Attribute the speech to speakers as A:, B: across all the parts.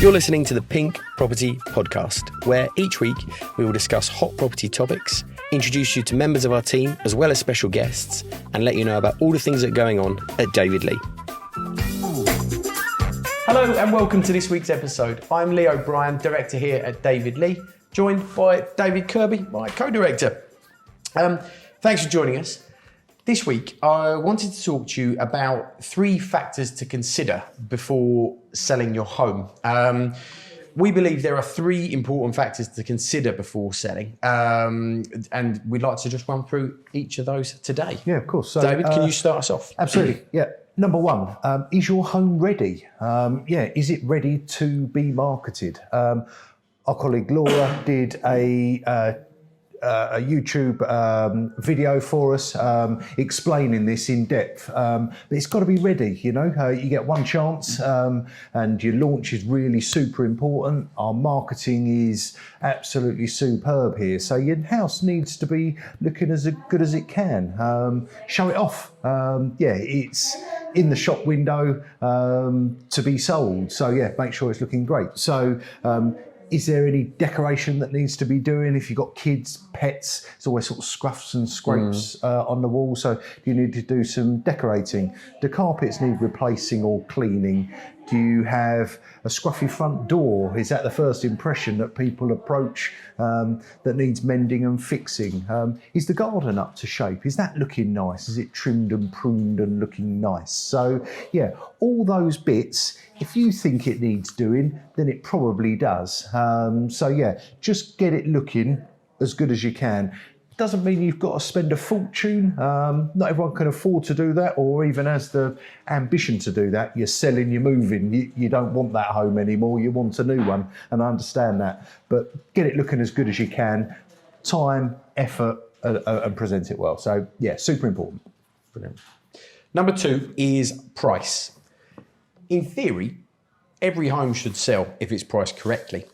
A: You're listening to the Pink Property Podcast, where each week we will discuss hot property topics, introduce you to members of our team as well as special guests, and let you know about all the things that are going on at David Lee. Hello and welcome to this week's episode. I'm Lee O'Brien, director here at David Lee, joined by David Kirby, my co-director. Thanks for joining us. This week, I wanted to talk to you about 3 factors to consider before selling your home. We believe there are 3 important factors to consider before selling, and we'd like to just run through each of those today.
B: Yeah, of course. So,
A: David, can you start us off?
B: Absolutely, yeah. Number 1, is your home ready? Is it ready to be marketed? Our colleague Laura did a YouTube video for us explaining this in depth, but it's got to be ready. You get one chance, and your launch is really super important. Our marketing is absolutely superb here, so your house needs to be looking as good as it can. Show it off. It's in the shop window to be sold, so make sure it's looking great. So is there any decoration that needs to be doing? If you've got kids, pets, it's always sort of scruffs and scrapes on the wall. So you need to do some decorating. Do carpets need replacing or cleaning? Do you have a scruffy front door? Is that the first impression that people approach that needs mending and fixing? Is the garden up to shape? Is that looking nice? Is it trimmed and pruned and looking nice? So all those bits, if you think it needs doing, then it probably does. Just get it looking as good as you can. Doesn't mean you've got to spend a fortune. Not everyone can afford to do that or even has the ambition to do that. You're selling, you're moving. You don't want that home anymore. You want a new one, and I understand that. But get it looking as good as you can. Time, effort, and present it well. So, super important.
A: Brilliant. Number 2 is price. In theory, every home should sell if it's priced correctly.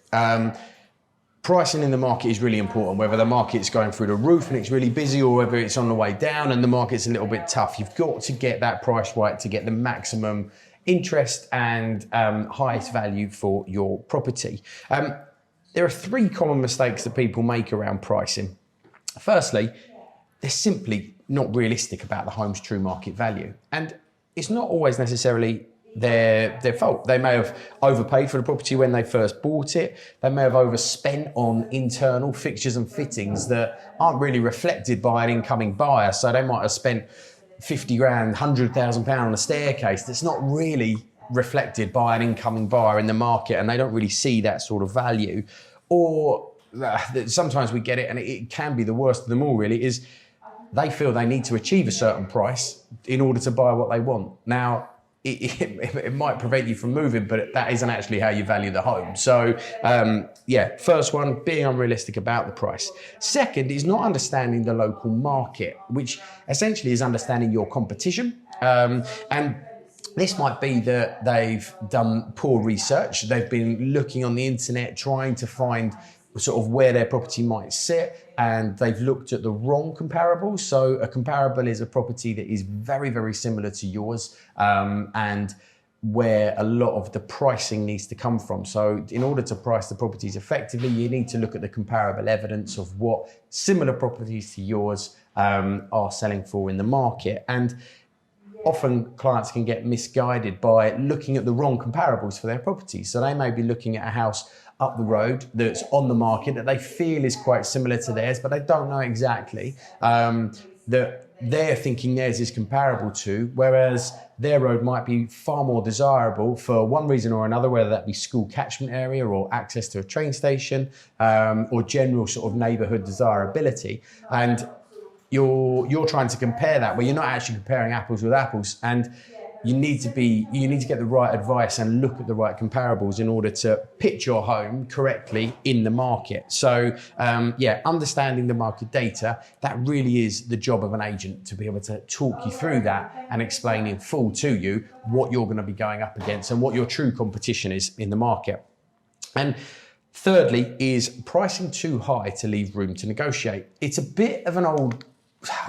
A: Pricing in the market is really important, whether the market's going through the roof and it's really busy or whether it's on the way down and the market's a little bit tough. You've got to get that price right to get the maximum interest and highest value for your property. There are 3 common mistakes that people make around pricing. Firstly, they're simply not realistic about the home's true market value. And it's not always necessarily their fault. They may have overpaid for the property when they first bought it. They may have overspent on internal fixtures and fittings that aren't really reflected by an incoming buyer. So they might have spent 50 grand, £100,000 on a staircase that's not really reflected by an incoming buyer in the market, and they don't really see that sort of value. Or sometimes we get it, and it can be the worst of them all really, is they feel they need to achieve a certain price in order to buy what they want. Now, it might prevent you from moving, but that isn't actually how you value the home. So, first one, being unrealistic about the price. Second is not understanding the local market, which essentially is understanding your competition. And this might be that they've done poor research. They've been looking on the internet, trying to find sort of where their property might sit, and they've looked at the wrong comparables. So a comparable is a property that is very, very similar to yours, and where a lot of the pricing needs to come from. So in order to price the properties effectively, you need to look at the comparable evidence of what similar properties to yours are selling for in the market. And often clients can get misguided by looking at the wrong comparables for their properties. So they may be looking at a house up the road that's on the market that they feel is quite similar to theirs, but they don't know exactly that they're thinking theirs is comparable to, whereas their road might be far more desirable for one reason or another, whether that be school catchment area or access to a train station, or general sort of neighbourhood desirability. And you're trying to compare that where you're not actually comparing apples with apples, and you need to get the right advice and look at the right comparables in order to pitch your home correctly in the market. So understanding the market data, that really is the job of an agent, to be able to talk you through that and explain in full to you what you're going to be going up against and what your true competition is in the market. And thirdly is pricing too high to leave room to negotiate. It's a bit of an old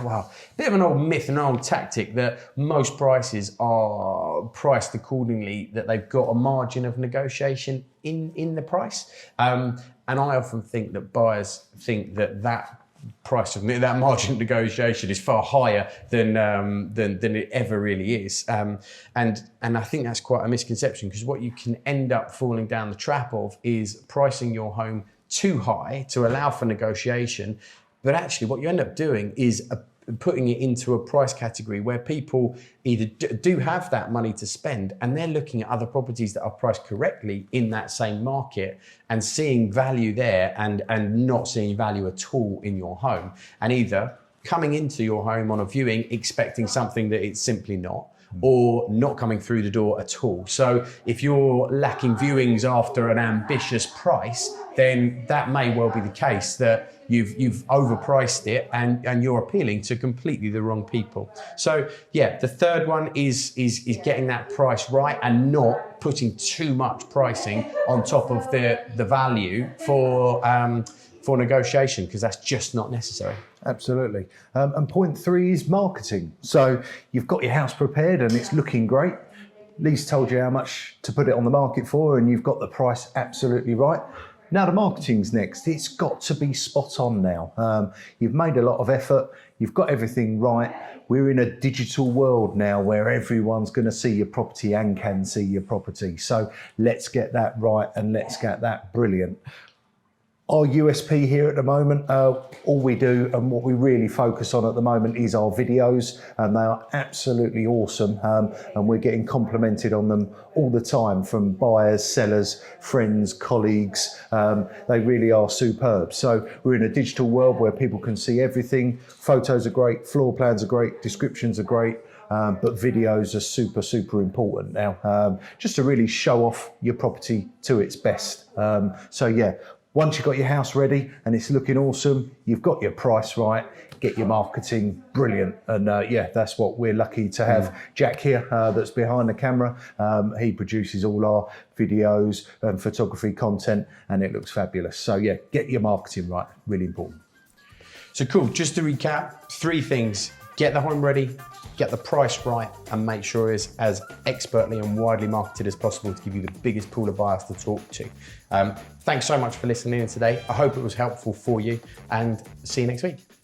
A: well, a bit of an old myth and an old tactic that most prices are priced accordingly, that they've got a margin of negotiation in the price. And I often think that buyers think that price of that margin of negotiation is far higher than it ever really is. And I think that's quite a misconception, because what you can end up falling down the trap of is pricing your home too high to allow for negotiation. But actually what you end up doing is putting it into a price category where people either do have that money to spend, and they're looking at other properties that are priced correctly in that same market and seeing value there, and not seeing value at all in your home, and either coming into your home on a viewing expecting something that it's simply not, or not coming through the door at all. So if you're lacking viewings after an ambitious price, then that may well be the case, that you've overpriced it and you're appealing to completely the wrong people. So yeah, the third one is getting that price right and not putting too much pricing on top of the value for negotiation, because that's just not necessary.
B: Absolutely. And point 3 is marketing. So you've got your house prepared and it's looking great. Lee's told you how much to put it on the market for, and you've got the price absolutely right. Now the marketing's next. It's got to be spot on now. You've made a lot of effort. You've got everything right. We're in a digital world now where everyone's going to see your property and can see your property. So let's get that right and let's get that brilliant. Our USP here at the moment, all we do and what we really focus on at the moment is our videos, and they are absolutely awesome, and we're getting complimented on them all the time from buyers, sellers, friends, colleagues. They really are superb. So we're in a digital world where people can see everything. Photos are great, floor plans are great, descriptions are great. But videos are super, super important now, just to really show off your property to its best. So yeah, once you've got your house ready and it's looking awesome, you've got your price right, get your marketing brilliant. And yeah, that's what we're lucky to have Jack here that's behind the camera. He produces all our videos and photography content, and it looks fabulous. So yeah, get your marketing right, really important.
A: So cool, just to recap, 3 things: get the home ready, get the price right, and make sure it's as expertly and widely marketed as possible to give you the biggest pool of buyers to talk to. Thanks so much for listening in today. I hope it was helpful for you, and see you next week.